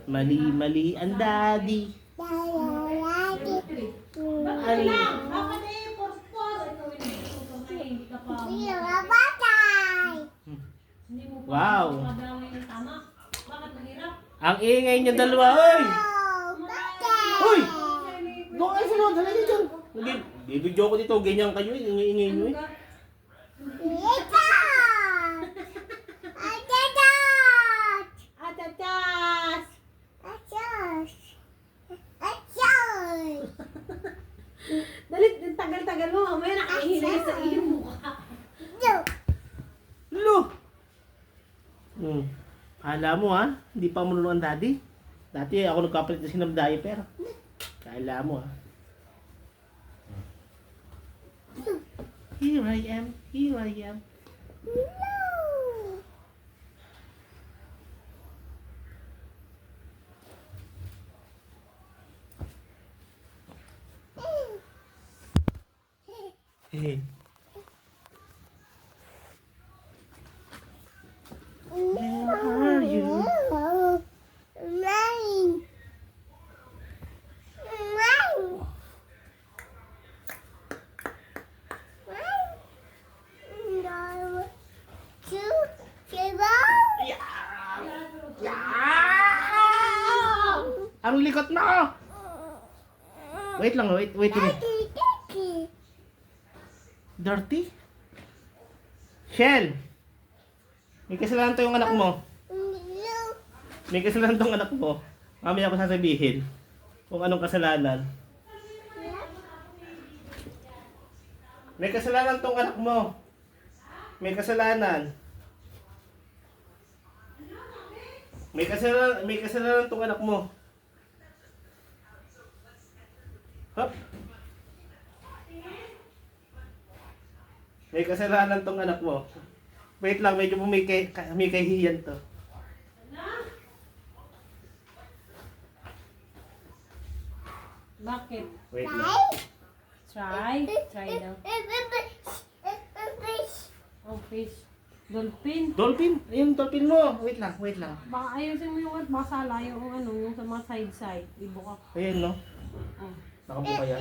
Mali, mali ang daddy. Ali. Wow. Ang ingay niya dalawa, oy. Uy! Doon kayo sunod, halay niyo dyan. Bibidyo ko dito, ganyan kayo, ingay nyo eh. Dalit, tagal-tagal mo, mamaya nakahinay sa iyong mukha. Lo! Kala mo ha, hindi pa marunong ang daddy. Dati ako nagkapalit na ng diaper. Kala mo ha. Here I am, here I am. Hey. Where are you? Ang likot mo! Wait lang, wait. Dirty? Shell! May kasalanan to yung anak mo. May kasalanan tong anak mo. Mamaya ko sasabihin kung anong kasalanan. May kasalanan tong anak mo. May kasalanan. May kasalanan tong anak mo. Hop. May kasalanan tong anak mo. Wait lang, medyo may kahihiyan to. Bakit? Wait lang. Try daw. Oh, fish. Dolphin. Dolphin? Ayun, dolphin mo. Wait lang. Baka ayusin mo yung at masala yung yung sa mga side-side. Ibuka. Ayun, no? Oh. Nakabuka yan.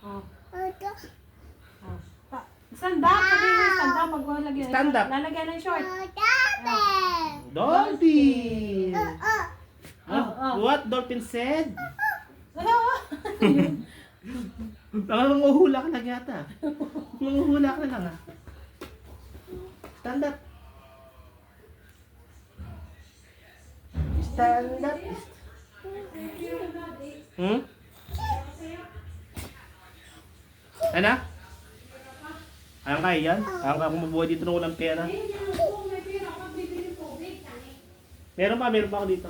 Oh. Oh. Stand up. Sabi mo stand up. Pag lalagyan. Stand up. Lalagyan ng short. Dolphin! Oh. What dolphin said? Ayun. Nanguhula ka lang yata. Nanguhula ka lang ha. Stand up. Stand up. Ano? Ayang kaya yan? Ayang kaya kung mabuhay dito nung walang pera. Meron pa ako dito.